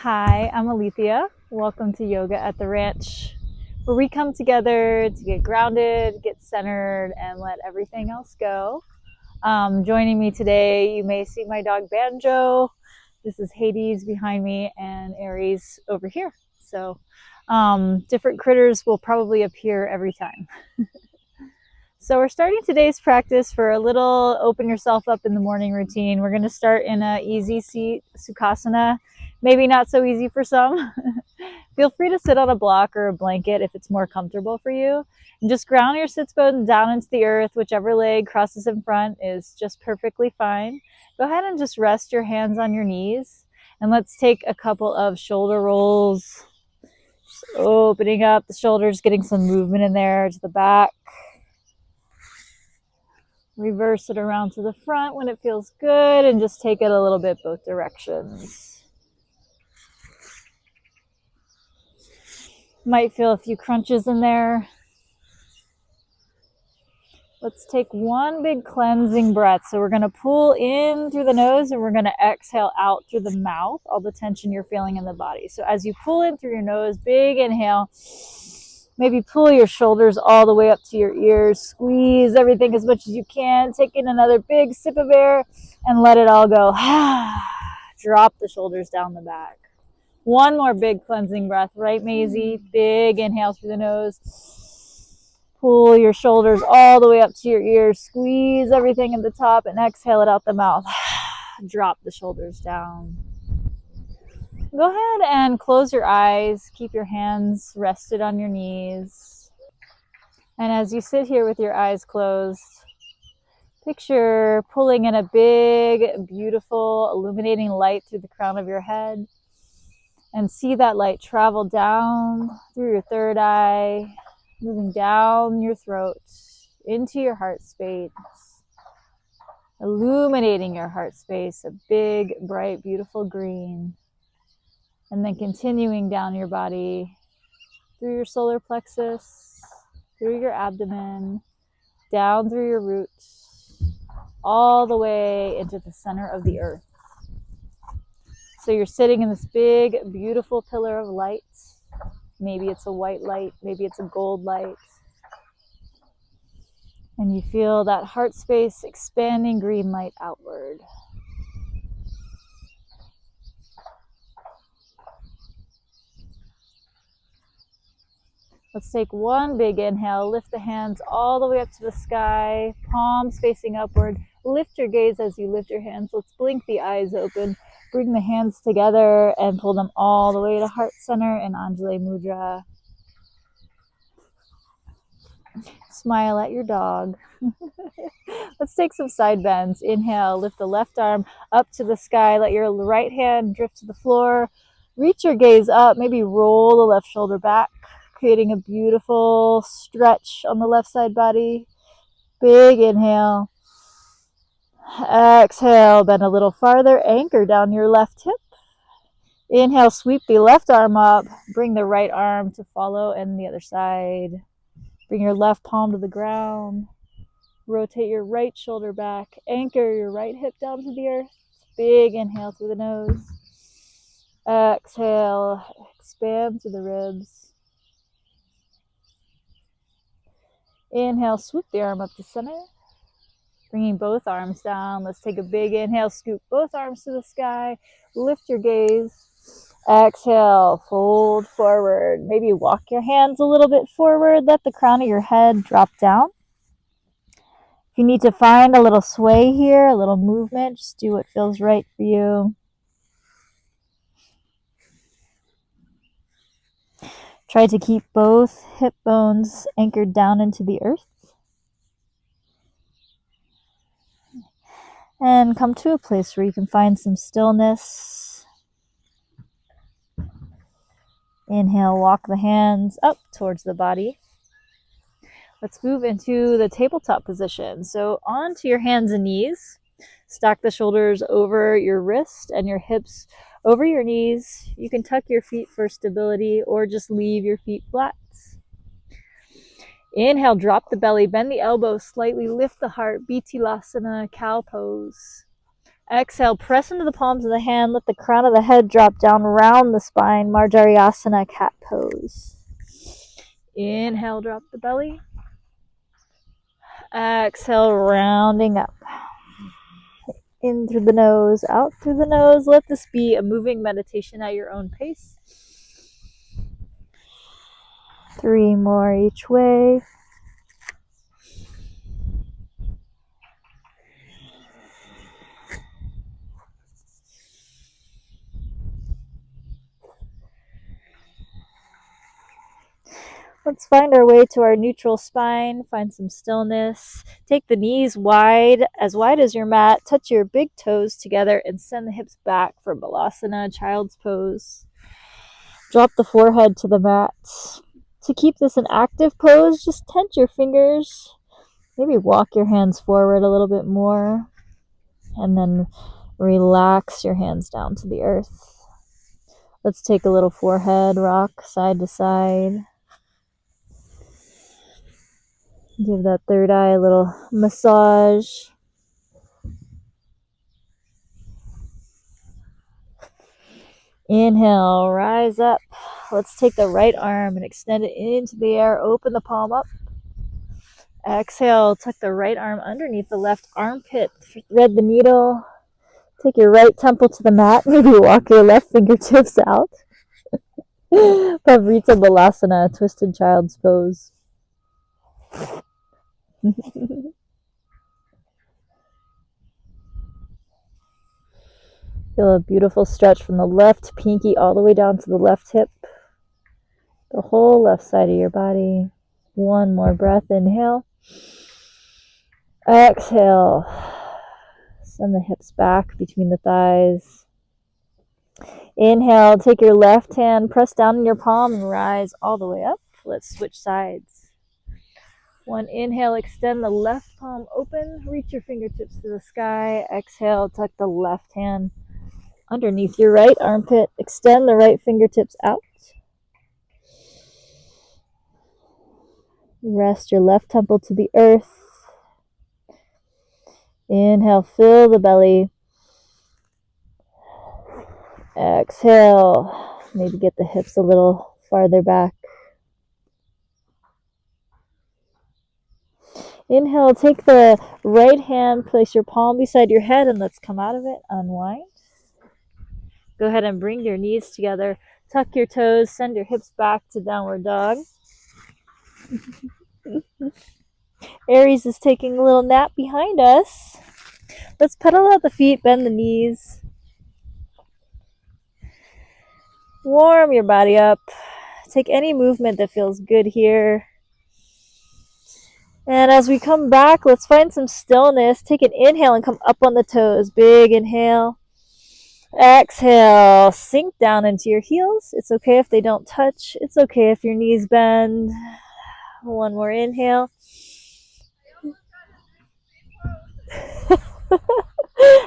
Hi, I'm Alethea. Welcome to Yoga at the Ranch, where we come together to get grounded, get centered, and let everything else go. Joining me today, you may see my dog Banjo. This is Hades behind me and Aries over here. So different critters will probably appear every time. So we're starting today's practice for a little open yourself up in the morning routine. We're going to start in a easy seat, Sukhasana. Maybe not so easy for some. Feel free to sit on a block or a blanket if it's more comfortable for you. And just ground your sits bones down into the earth. Whichever leg crosses in front is just perfectly fine. Go ahead and just rest your hands on your knees. And let's take a couple of shoulder rolls. Just opening up the shoulders, getting some movement in there to the back. Reverse it around to the front when it feels good, and just take it a little bit both directions. Might feel a few crunches in there. Let's take one big cleansing breath. So we're going to pull in through the nose and we're going to exhale out through the mouth, all the tension you're feeling in the body. So as you pull in through your nose, big inhale. Maybe pull your shoulders all the way up to your ears. Squeeze everything as much as you can. Take in another big sip of air and let it all go. Drop the shoulders down the back. One more big cleansing breath, right, Maisie? Big inhale through the nose. Pull your shoulders all the way up to your ears. Squeeze everything at the top and exhale it out the mouth. Drop the shoulders down. Go ahead and close your eyes. Keep your hands rested on your knees. And as you sit here with your eyes closed, picture pulling in a big, beautiful, illuminating light through the crown of your head. And see that light travel down through your third eye, moving down your throat, into your heart space, illuminating your heart space, a big, bright, beautiful green. And then continuing down your body, through your solar plexus, through your abdomen, down through your roots, all the way into the center of the earth. So you're sitting in this big, beautiful pillar of light. Maybe it's a white light, maybe it's a gold light. And you feel that heart space expanding green light outward. Let's take one big inhale. Lift the hands all the way up to the sky, palms facing upward. Lift your gaze as you lift your hands. Let's blink the eyes open. Bring the hands together and pull them all the way to heart center in Anjali Mudra. Smile at your dog. Let's take some side bends. Inhale, lift the left arm up to the sky. Let your right hand drift to the floor. Reach your gaze up. Maybe roll the left shoulder back, creating a beautiful stretch on the left side body. Big inhale. Exhale, bend a little farther. Anchor down your left hip. Inhale, sweep the left arm up. Bring the right arm to follow and the other side. Bring your left palm to the ground. Rotate your right shoulder back. Anchor your right hip down to the earth. Big inhale through the nose. Exhale, expand through the ribs. Inhale, swoop the arm up to center. Bringing both arms down. Let's take a big inhale, scoop both arms to the sky. Lift your gaze. Exhale, fold forward. Maybe walk your hands a little bit forward. Let the crown of your head drop down. If you need to find a little sway here, a little movement, just do what feels right for you. Try to keep both hip bones anchored down into the earth. And come to a place where you can find some stillness. Inhale, walk the hands up towards the body. Let's move into the tabletop position. So onto your hands and knees. Stack the shoulders over your wrist and your hips over your knees. You can tuck your feet for stability or just leave your feet flat. Inhale, drop the belly, bend the elbows slightly, lift the heart, Bitilasana, cow pose. Exhale, press into the palms of the hand. Let the crown of the head drop down around the spine. Marjaryasana, cat pose. Inhale, drop the belly. Exhale, rounding up. In through the nose, out through the nose. Let this be a moving meditation at your own pace. 3 more each way. Let's find our way to our neutral spine. Find some stillness. Take the knees wide as your mat. Touch your big toes together and send the hips back for Balasana, child's pose. Drop the forehead to the mat. To keep this an active pose, just tense your fingers. Maybe walk your hands forward a little bit more. And then relax your hands down to the earth. Let's take a little forehead rock side to side. Give that third eye a little massage. Inhale, rise up. Let's take the right arm and extend it into the air. Open the palm up. Exhale, tuck the right arm underneath the left armpit. Thread the needle. Take your right temple to the mat. Maybe walk your left fingertips out. Pavrita Balasana, twisted child's pose. Feel a beautiful stretch from the left pinky all the way down to the left hip. The whole left side of your body. 1 more breath. Inhale. Exhale. Send the hips back between the thighs. Inhale. Take your left hand, press down in your palm, and rise all the way up. Let's switch sides. 1 inhale, extend the left palm open. Reach your fingertips to the sky. Exhale, tuck the left hand underneath your right armpit. Extend the right fingertips out. Rest your left temple to the earth. Inhale, fill the belly. Exhale, maybe get the hips a little farther back. Inhale, take the right hand, place your palm beside your head, and let's come out of it. Unwind. Go ahead and bring your knees together. Tuck your toes, send your hips back to downward dog. Aries is taking a little nap behind us. Let's pedal out the feet, bend the knees. Warm your body up. Take any movement that feels good here. And as we come back, let's find some stillness. Take an inhale and come up on the toes. Big inhale. Exhale. Sink down into your heels. It's okay if they don't touch. It's okay if your knees bend. 1 more inhale.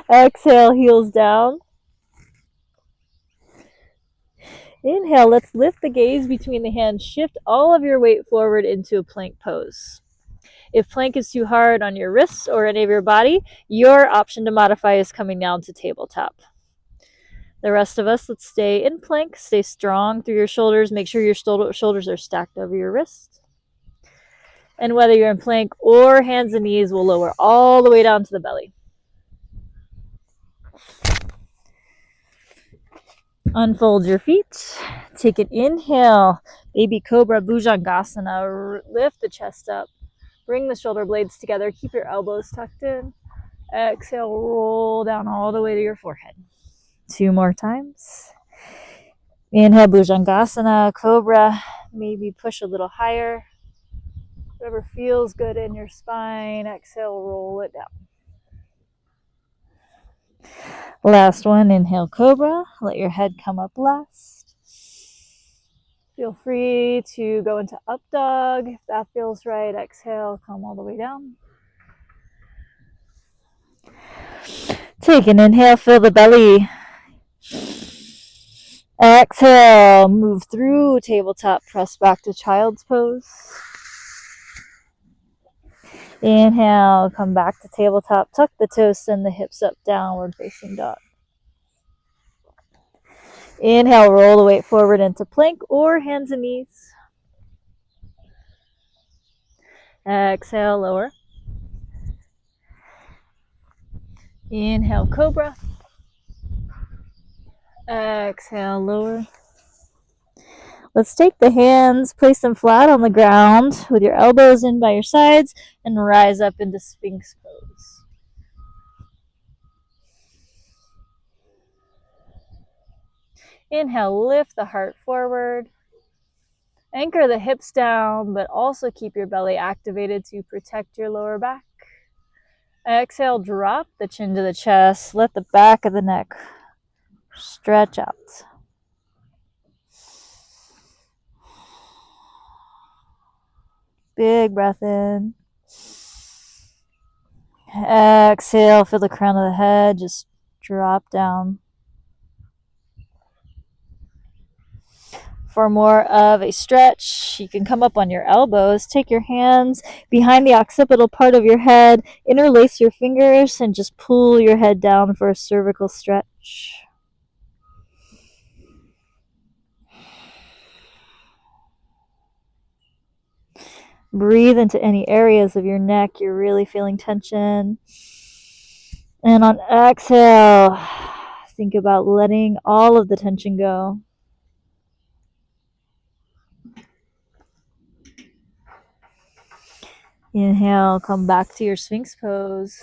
Exhale, heels down. Inhale, let's lift the gaze between the hands. Shift all of your weight forward into a plank pose. If plank is too hard on your wrists or any of your body, your option to modify is coming down to tabletop. The rest of us, let's stay in plank. Stay strong through your shoulders. Make sure your shoulders are stacked over your wrist. And whether you're in plank or hands and knees, we'll lower all the way down to the belly. Unfold your feet. Take an inhale. Baby Cobra Bhujangasana. Lift the chest up. Bring the shoulder blades together. Keep your elbows tucked in. Exhale, roll down all the way to your forehead. 2 more times. Inhale, Bhujangasana, Cobra. Maybe push a little higher. Whatever feels good in your spine. Exhale, roll it down. Last one, inhale, Cobra. Let your head come up last. Feel free to go into up dog if that feels right. Exhale, come all the way down. Take an inhale, fill the belly. Exhale, move through tabletop, press back to child's pose. Inhale, come back to tabletop. Tuck the toes, send the hips up, downward facing dog. Inhale, roll the weight forward into plank or hands and knees. Exhale, lower. Inhale, cobra. Exhale, lower. Let's take the hands, place them flat on the ground with your elbows in by your sides, and rise up into Sphinx pose. Inhale, lift the heart forward. Anchor the hips down, but also keep your belly activated to protect your lower back. Exhale, drop the chin to the chest. Let the back of the neck stretch out. Big breath in. Exhale, feel the crown of the head just drop down. For more of a stretch, you can come up on your elbows. Take your hands behind the occipital part of your head. Interlace your fingers and just pull your head down for a cervical stretch. Breathe into any areas of your neck you're really feeling tension. And on exhale, think about letting all of the tension go. Inhale, come back to your Sphinx pose.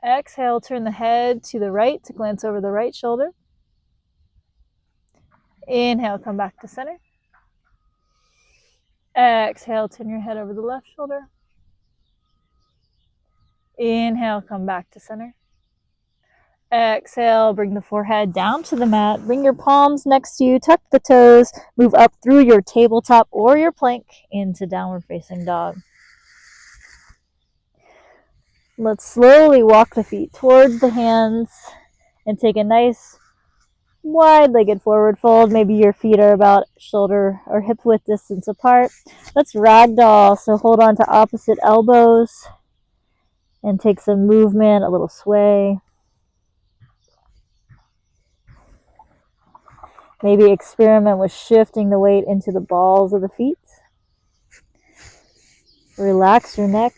Exhale, turn the head to the right to glance over the right shoulder. Inhale, come back to center. Exhale, turn your head over the left shoulder. Inhale, come back to center. Exhale, bring the forehead down to the mat. Bring your palms next to you. Tuck the toes. Move up through your tabletop or your plank into downward facing dog. Let's slowly walk the feet towards the hands and take a nice wide-legged forward fold. Maybe your feet are about shoulder or hip width distance apart. Let's ragdoll. So hold on to opposite elbows and take some movement, a little sway. Maybe experiment with shifting the weight into the balls of the feet. Relax your neck.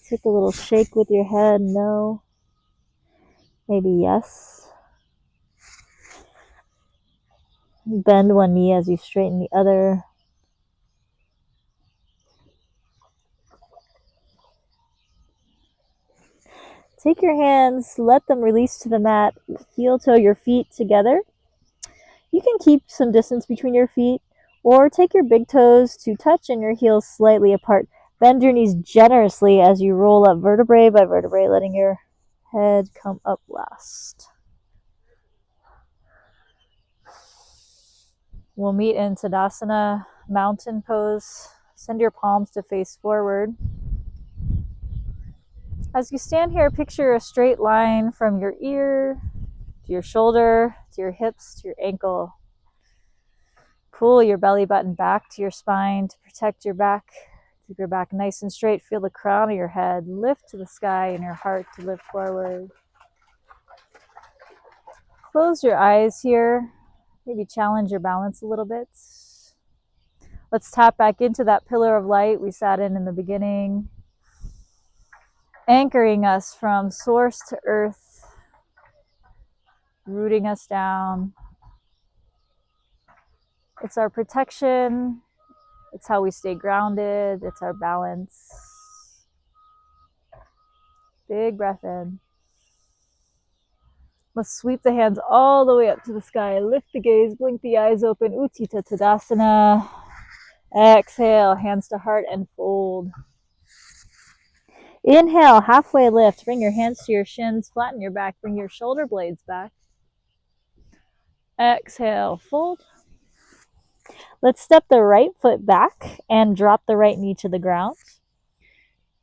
Take a little shake with your head. No. Maybe yes. Bend one knee as you straighten the other. Take your hands, let them release to the mat. Heel toe your feet together. You can keep some distance between your feet, or take your big toes to touch and your heels slightly apart. Bend your knees generously as you roll up vertebrae by vertebrae, letting your head come up last. We'll meet in Tadasana, mountain pose. Send your palms to face forward. As you stand here, picture a straight line from your ear to your shoulder, to your hips, to your ankle. Pull your belly button back to your spine to protect your back. Keep your back nice and straight. Feel the crown of your head lift to the sky and your heart to lift forward. Close your eyes here. Maybe challenge your balance a little bit. Let's tap back into that pillar of light we sat in the beginning, anchoring us from source to earth, rooting us down. It's our protection. It's how we stay grounded. It's our balance. Big breath in. Let's sweep the hands all the way up to the sky. Lift the gaze, blink the eyes open. Utthita Tadasana. Exhale, hands to heart and fold. Inhale, halfway lift. Bring your hands to your shins, flatten your back, bring your shoulder blades back. Exhale, fold. Let's step the right foot back and drop the right knee to the ground.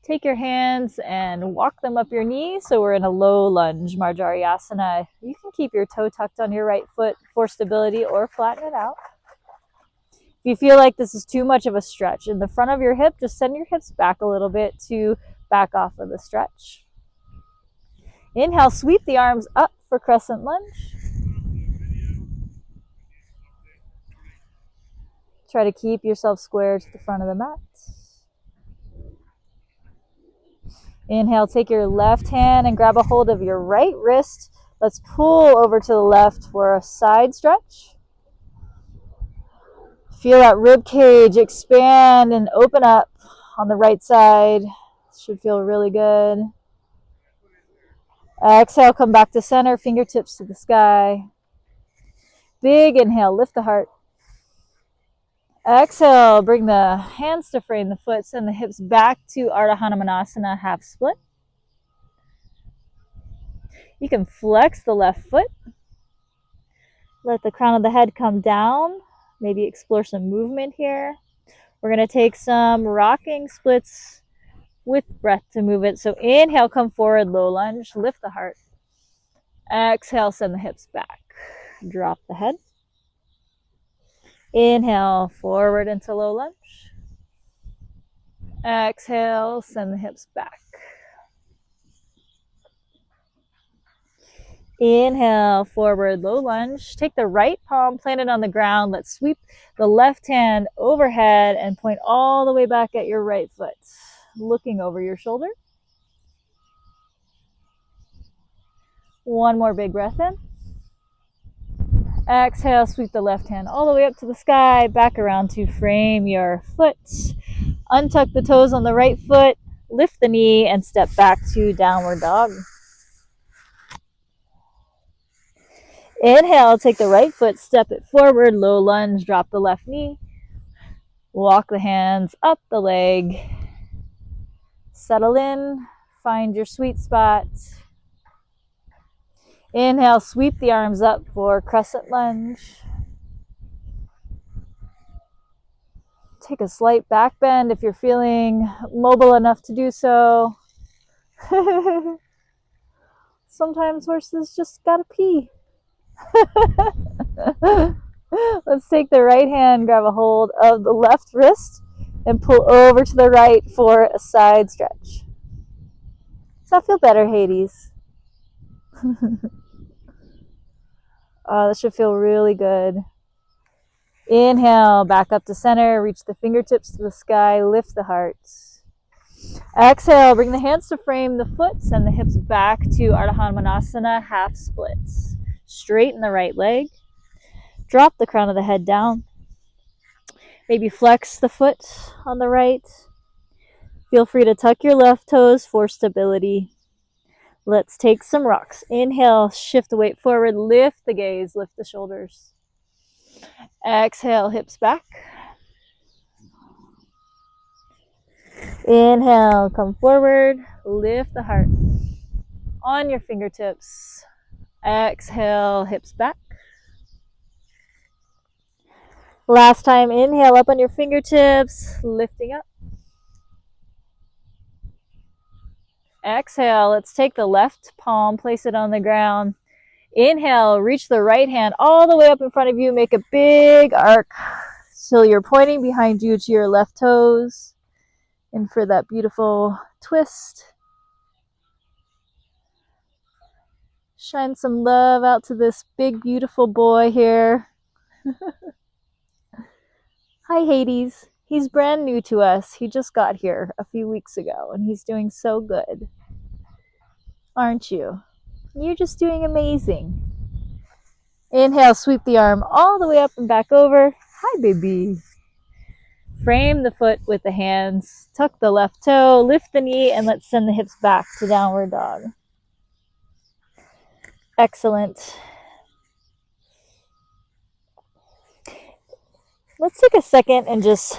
Take your hands and walk them up your knees so we're in a low lunge, Marjariyasana. You can keep your toe tucked on your right foot for stability or flatten it out. If you feel like this is too much of a stretch in the front of your hip, just send your hips back a little bit to back off of the stretch. Inhale, sweep the arms up for crescent lunge. Try to keep yourself square to the front of the mat. Inhale, take your left hand and grab a hold of your right wrist. Let's pull over to the left for a side stretch. Feel that rib cage expand and open up on the right side. Should feel really good. Exhale, come back to center, fingertips to the sky. Big inhale, lift the heart. Exhale, bring the hands to frame the foot, send the hips back to Ardha Hanumanasana, half split. You can flex the left foot. Let the crown of the head come down. Maybe explore some movement here. We're going to take some rocking splits with breath to move it. So inhale, come forward, low lunge, lift the heart. Exhale, send the hips back. Drop the head. Inhale, forward into low lunge. Exhale, send the hips back. Inhale, forward, low lunge. Take the right palm, plant it on the ground. Let's sweep the left hand overhead and point all the way back at your right foot, looking over your shoulder. One more big breath in. Exhale, sweep the left hand all the way up to the sky, back around to frame your foot. Untuck the toes on the right foot, lift the knee, and step back to downward dog. Inhale, take the right foot, step it forward, low lunge, drop the left knee. Walk the hands up the leg. Settle in, find your sweet spot. Inhale, sweep the arms up for crescent lunge. Take a slight back bend if you're feeling mobile enough to do so. Sometimes horses just gotta pee. Let's take the right hand, grab a hold of the left wrist, and pull over to the right for a side stretch. Does that feel better, Hades? That should feel really good. Inhale, back up to center, reach the fingertips to the sky, lift the heart. Exhale, bring the hands to frame the foot, send the hips back to Ardha Hanumanasana, half splits. Straighten the right leg. Drop the crown of the head down. Maybe flex the foot on the right. Feel free to tuck your left toes for stability. Let's take some rocks. Inhale, shift the weight forward, lift the gaze, lift the shoulders. Exhale, hips back. Inhale, come forward, lift the heart. On your fingertips. Exhale, hips back. Last time, inhale up on your fingertips, lifting up. Exhale, let's take the left palm, place it on the ground. Inhale, reach the right hand all the way up in front of you. Make a big arc so you're pointing behind you to your left toes. And for that beautiful twist. Shine some love out to this big, beautiful boy here. Hi, Hades. He's brand new to us. He just got here a few weeks ago, and he's doing so good. Aren't you? You're just doing amazing. Inhale, sweep the arm all the way up and back over. Hi, baby. Frame the foot with the hands. Tuck the left toe, lift the knee, and let's send the hips back to downward dog. Excellent. Let's take a second and just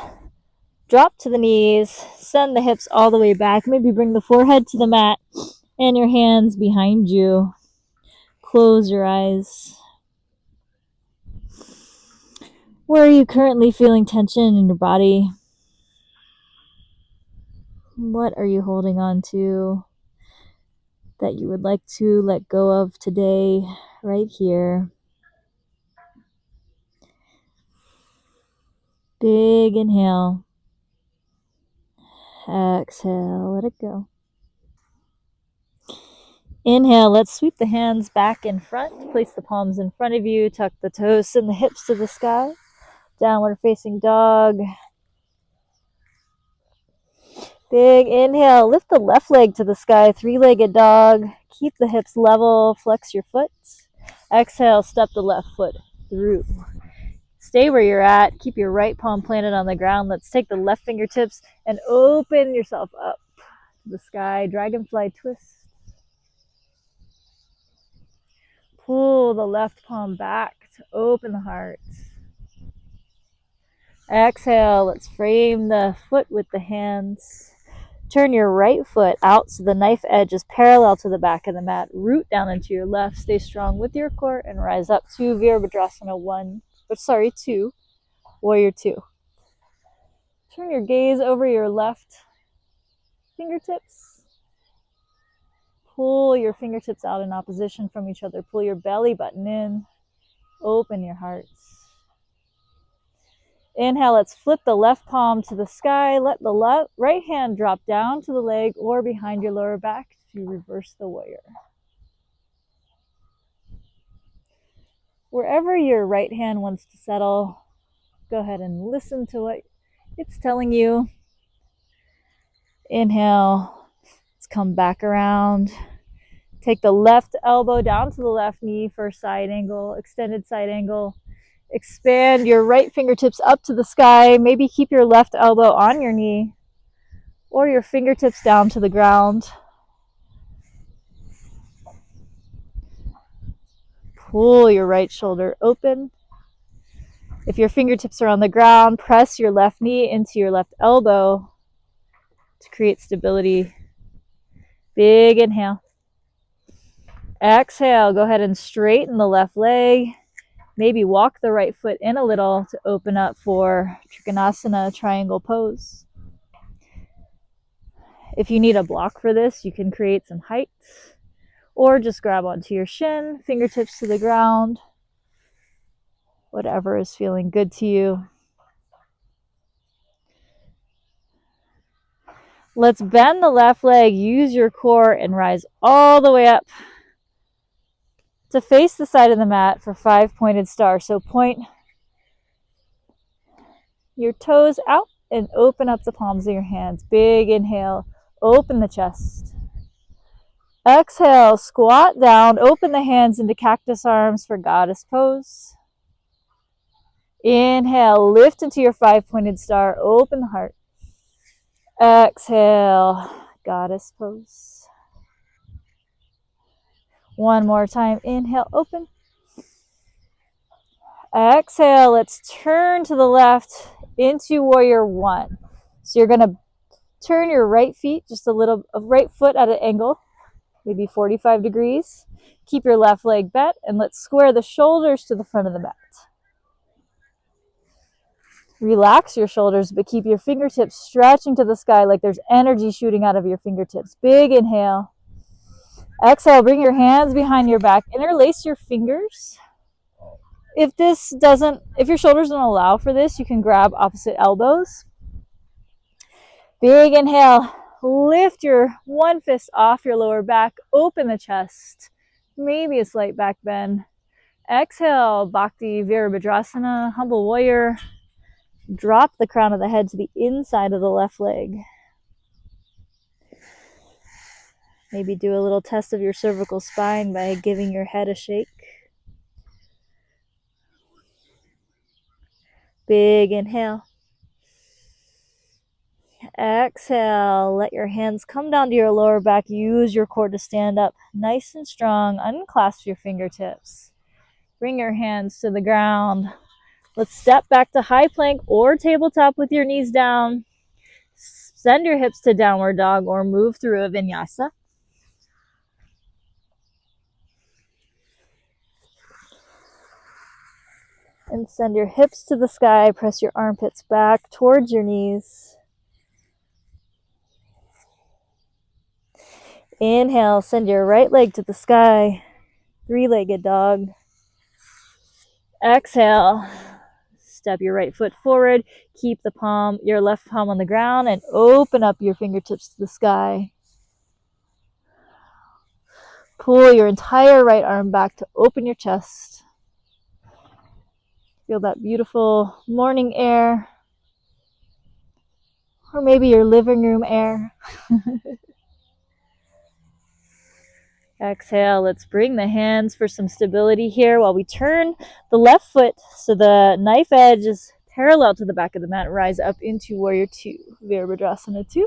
drop to the knees, send the hips all the way back. Maybe bring the forehead to the mat and your hands behind you. Close your eyes. Where are you currently feeling tension in your body? What are you holding on to that you would like to let go of today, right here? Big inhale. Exhale, let it go. Inhale, let's sweep the hands back in front. Place the palms in front of you. Tuck the toes and the hips to the sky. Downward facing dog. Big inhale. Lift the left leg to the sky. Three-legged dog. Keep the hips level. Flex your foot. Exhale, step the left foot through. Stay where you're at. Keep your right palm planted on the ground. Let's take the left fingertips and open yourself up to the sky. Dragonfly twist. Pull the left palm back to open the heart. Exhale, let's frame the foot with the hands. Turn your right foot out so the knife edge is parallel to the back of the mat. Root down into your left. Stay strong with your core and rise up to Virabhadrasana 2, Warrior 2. Turn your gaze over your left fingertips. Pull your fingertips out in opposition from each other. Pull your belly button in. Open your heart. Inhale, let's flip the left palm to the sky. Let the right hand drop down to the leg or behind your lower back to reverse the warrior. Wherever your right hand wants to settle, go ahead and listen to what it's telling you. Inhale, let's come back around. Take the left elbow down to the left knee for side angle, extended side angle. Expand your right fingertips up to the sky. Maybe keep your left elbow on your knee or your fingertips down to the ground. Pull your right shoulder open. If your fingertips are on the ground, press your left knee into your left elbow to create stability. Big inhale. Exhale, go ahead and straighten the left leg. Maybe walk the right foot in a little to open up for Trikonasana triangle pose. If you need a block for this, you can create some height or just grab onto your shin, fingertips to the ground, whatever is feeling good to you. Let's bend the left leg, use your core, and rise all the way up to face the side of the mat for 5 pointed star. So point your toes out and open up the palms of your hands. Big inhale, open the chest. Exhale, squat down, open the hands into cactus arms for goddess pose. Inhale, lift into your 5 pointed star, open the heart. Exhale, goddess pose. One more time, inhale, open. Exhale, let's turn to the left into warrior 1. So you're going to turn your right feet, just a little, right foot at an angle, maybe 45 degrees. Keep your left leg bent, and let's square the shoulders to the front of the mat. Relax your shoulders, but keep your fingertips stretching to the sky like there's energy shooting out of your fingertips. Big inhale. Exhale, bring your hands behind your back. Interlace your fingers. If your shoulders don't allow for this, you can grab opposite elbows. Big inhale. Lift your one fist off your lower back. Open the chest. Maybe a slight back bend. Exhale, Bhakti Virabhadrasana, humble warrior. Drop the crown of the head to the inside of the left leg. Maybe do a little test of your cervical spine by giving your head a shake. Big inhale. Exhale, let your hands come down to your lower back. Use your core to stand up nice and strong. Unclasp your fingertips. Bring your hands to the ground. Let's step back to high plank or tabletop with your knees down. Send your hips to downward dog or move through a vinyasa. And send your hips to the sky. Press your armpits back towards your knees. Inhale, send your right leg to the sky. Three-legged dog. Exhale, step your right foot forward. Keep your left palm on the ground and open up your fingertips to the sky. Pull your entire right arm back to open your chest. Feel that beautiful morning air, or maybe your living room air. Exhale, let's bring the hands for some stability here while we turn the left foot so the knife edge is parallel to the back of the mat. Rise up into Warrior 2, Virabhadrasana 2.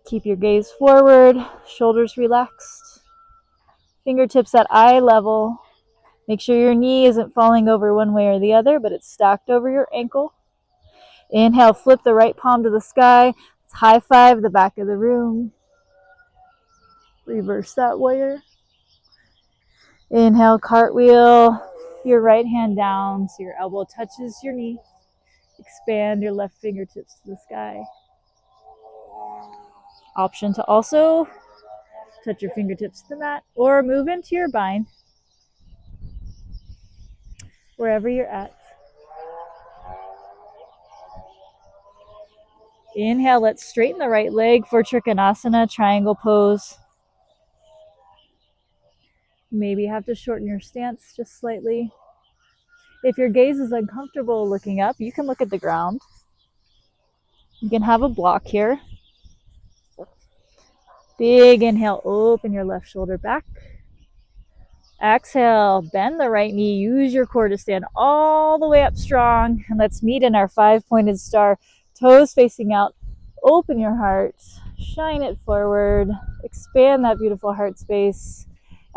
Keep your gaze forward, shoulders relaxed, fingertips at eye level. Make sure your knee isn't falling over one way or the other, but it's stacked over your ankle. Inhale, flip the right palm to the sky. Let's high five the back of the room. Reverse that warrior. Inhale, cartwheel your right hand down so your elbow touches your knee. Expand your left fingertips to the sky. Option to also touch your fingertips to the mat or move into your bind wherever you're at. Inhale, let's straighten the right leg for Trikonasana, triangle pose. Maybe you have to shorten your stance just slightly. If your gaze is uncomfortable looking up, you can look at the ground. You can have a block here. Big inhale, open your left shoulder back. Exhale, bend the right knee. Use your core to stand all the way up strong. And let's meet in our 5-pointed star. Toes facing out. Open your heart. Shine it forward. Expand that beautiful heart space.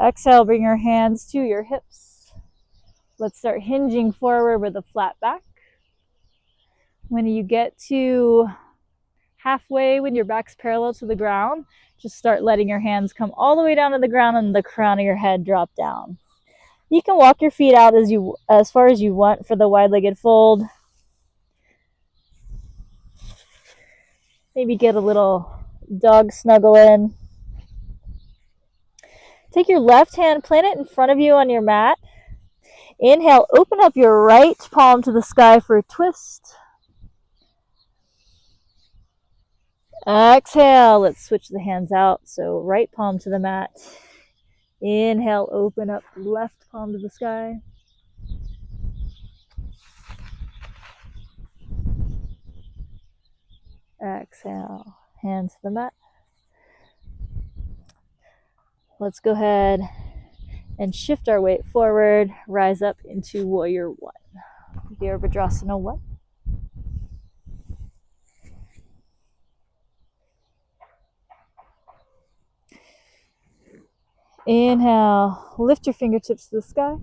Exhale, bring your hands to your hips. Let's start hinging forward with a flat back. When you get to halfway, when your back's parallel to the ground, just start letting your hands come all the way down to the ground and the crown of your head drop down. You can walk your feet out as far as you want for the wide-legged fold. Maybe get a little dog snuggle in. Take your left hand, plant it in front of you on your mat. Inhale, open up your right palm to the sky for a twist. Exhale, let's switch the hands out. So right palm to the mat. Inhale, open up left palm to the sky. Exhale, hands to the mat. Let's go ahead and shift our weight forward. Rise up into Warrior 1. Virabhadrasana 1. Inhale, lift your fingertips to the sky.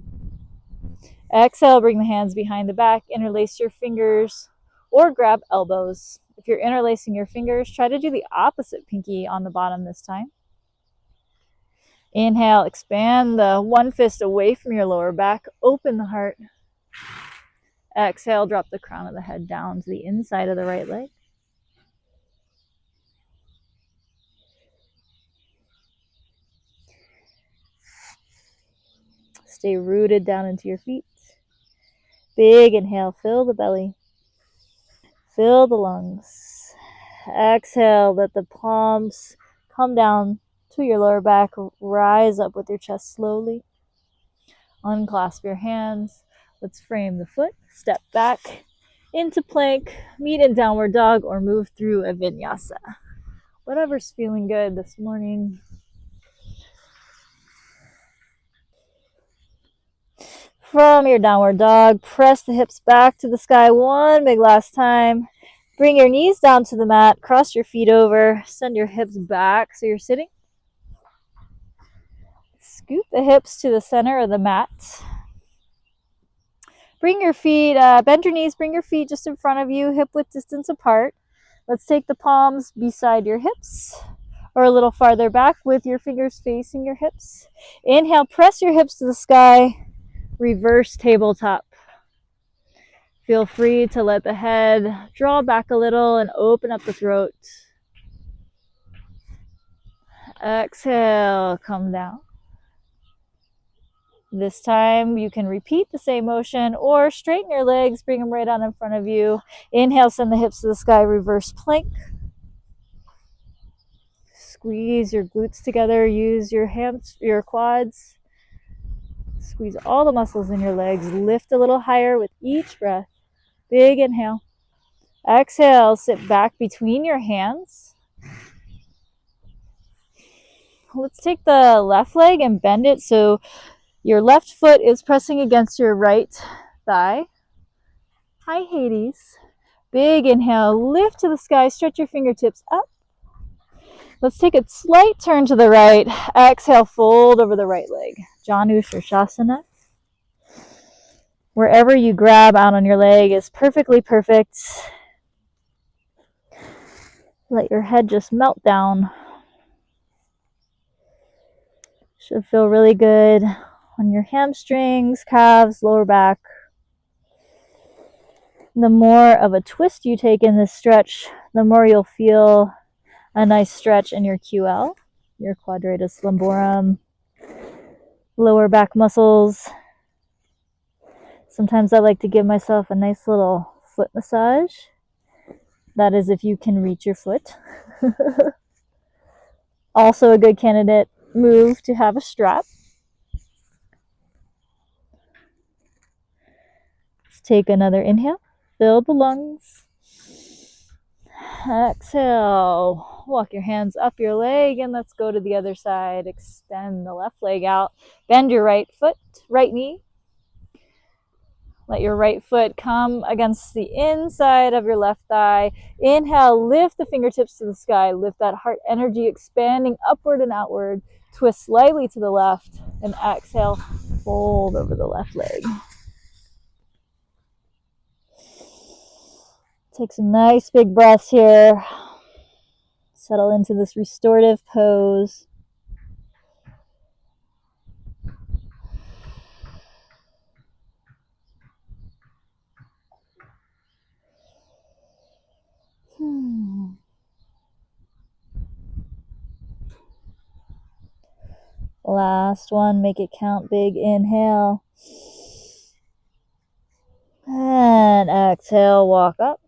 Exhale, bring the hands behind the back. Interlace your fingers or grab elbows. If you're interlacing your fingers, try to do the opposite pinky on the bottom this time. Inhale, expand the one fist away from your lower back. Open the heart. Exhale, drop the crown of the head down to the inside of the right leg. Stay rooted down into your feet. Big inhale, fill the belly. Fill the lungs. Exhale, let the palms come down to your lower back. Rise up with your chest slowly. Unclasp your hands. Let's frame the foot. Step back into plank. Meet in downward dog or move through a vinyasa. Whatever's feeling good this morning. From your downward dog, press the hips back to the sky one big last time. Bring your knees down to the mat, cross your feet over, send your hips back so you're sitting. Scoot the hips to the center of the mat. Bring your feet, bend your knees, bring your feet just in front of you, hip width distance apart. Let's take the palms beside your hips or a little farther back with your fingers facing your hips. Inhale, press your hips to the sky. Reverse tabletop. Feel free to let the head draw back a little and open up the throat. Exhale, come down. This time you can repeat the same motion or straighten your legs, bring them right out in front of you. Inhale, send the hips to the sky, reverse plank. Squeeze your glutes together, use your quads. Squeeze all the muscles in your legs, lift a little higher with each breath. Big inhale. Exhale, sit back between your hands. Let's take the left leg and bend it so your left foot is pressing against your right thigh. Hi, Hades. Big inhale, lift to the sky, stretch your fingertips up. Let's take a slight turn to the right. Exhale, fold over the right leg. Janu Shirshasana. Wherever you grab out on your leg is perfectly perfect. Let your head just melt down. Should feel really good on your hamstrings, calves, lower back. The more of a twist you take in this stretch, the more you'll feel a nice stretch in your QL, your quadratus lumborum, lower back muscles. Sometimes I like to give myself a nice little foot massage. That is if you can reach your foot. Also a good candidate move to have a strap. Let's take another inhale. Fill the lungs. Exhale. Walk your hands up your leg and let's go to the other side. Extend the left leg out. Bend your right foot, right knee. Let your right foot come against the inside of your left thigh. Inhale, lift the fingertips to the sky. Lift that heart energy, expanding upward and outward. Twist slightly to the left and exhale, fold over the left leg. Take some nice big breaths here. Settle into this restorative pose. Last one, make it count. Big inhale. And exhale, walk up.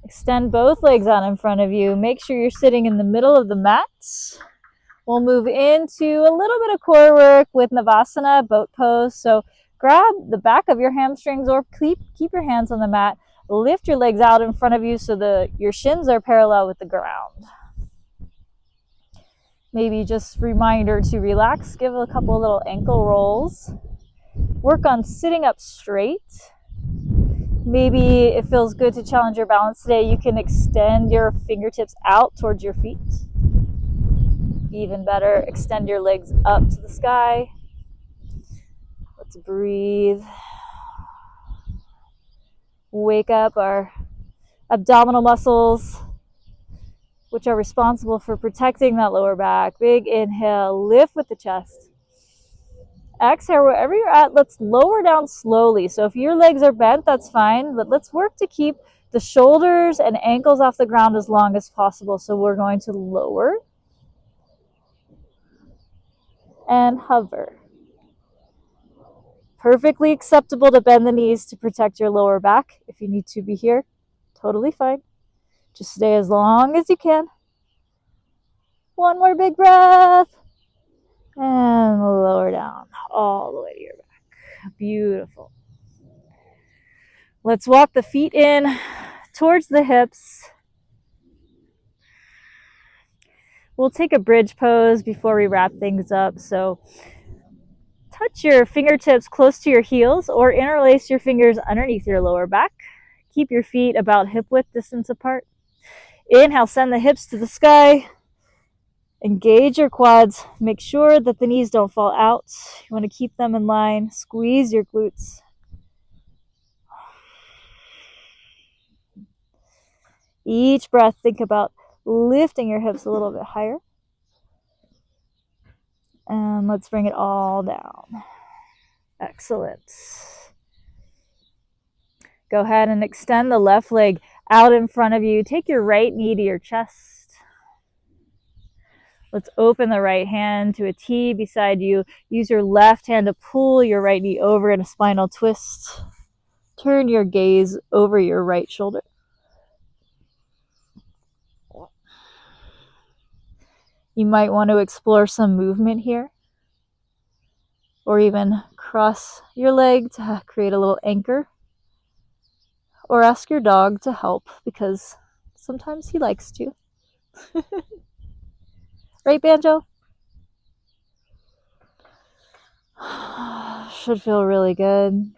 Extend both legs out in front of you. Make sure you're sitting in the middle of the mat. We'll move into a little bit of core work with Navasana, boat pose. So grab the back of your hamstrings or keep your hands on the mat. Lift your legs out in front of you so your shins are parallel with the ground. Maybe just reminder to relax. Give a couple little ankle rolls. Work on sitting up straight. Maybe it feels good to challenge your balance today. You can extend your fingertips out towards your feet. Even better, extend your legs up to the sky. Let's breathe. Wake up our abdominal muscles, which are responsible for protecting that lower back. Big inhale, lift with the chest. Exhale, wherever you're at, let's lower down slowly. So if your legs are bent, that's fine, but let's work to keep the shoulders and ankles off the ground as long as possible. So we're going to lower and hover. Perfectly acceptable to bend the knees to protect your lower back. If you need to be here, totally fine. Just stay as long as you can. One more big breath. And lower down all the way to your back. Beautiful. Let's walk the feet in towards the hips. We'll take a bridge pose before we wrap things up. So touch your fingertips close to your heels or interlace your fingers underneath your lower back. Keep your feet about hip width distance apart. Inhale, send the hips to the sky. Engage your quads. Make sure that the knees don't fall out. You want to keep them in line. Squeeze your glutes. Each breath, think about lifting your hips a little bit higher. And let's bring it all down. Excellent. Go ahead and extend the left leg out in front of you. Take your right knee to your chest. Let's open the right hand to a T beside you. Use your left hand to pull your right knee over in a spinal twist. Turn your gaze over your right shoulder. You might want to explore some movement here, or even cross your leg to create a little anchor, or ask your dog to help because sometimes he likes to. Right, Banjo? Should feel really good.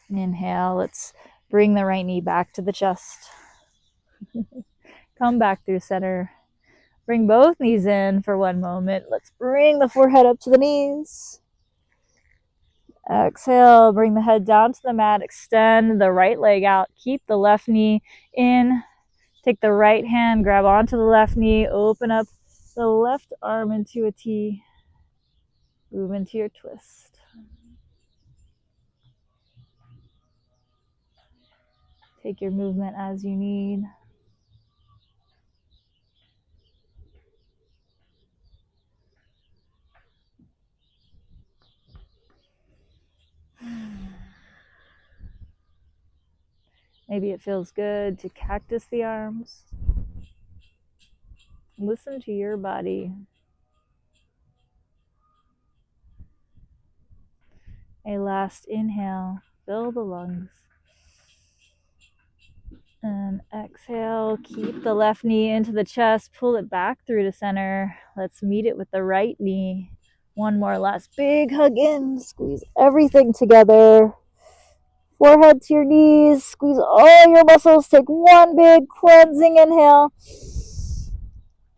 Inhale, let's bring the right knee back to the chest. Come back through center. Bring both knees in for one moment. Let's bring the forehead up to the knees. Exhale, bring the head down to the mat. Extend the right leg out. Keep the left knee in. Take the right hand, grab onto the left knee. Open up the left arm into a T. Move into your twist. Take your movement as you need. Maybe it feels good to cactus the arms. Listen to your body. A last inhale, fill the lungs. And exhale, keep the left knee into the chest, pull it back through to center. Let's meet it with the right knee. One more last big hug in, squeeze everything together. Forehead to your knees, squeeze all your muscles, take one big cleansing inhale.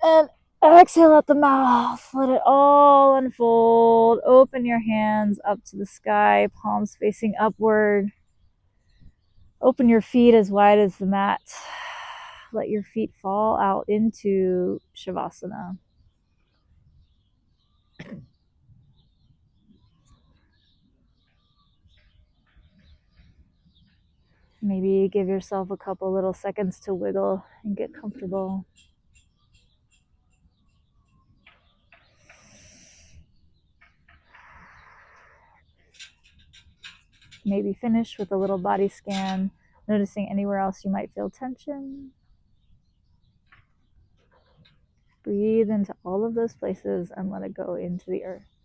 And exhale out the mouth, let it all unfold. Open your hands up to the sky, palms facing upward. Open your feet as wide as the mat. Let your feet fall out into Shavasana. Maybe give yourself a couple little seconds to wiggle and get comfortable. Maybe finish with a little body scan, noticing anywhere else you might feel tension. Breathe into all of those places and let it go into the earth.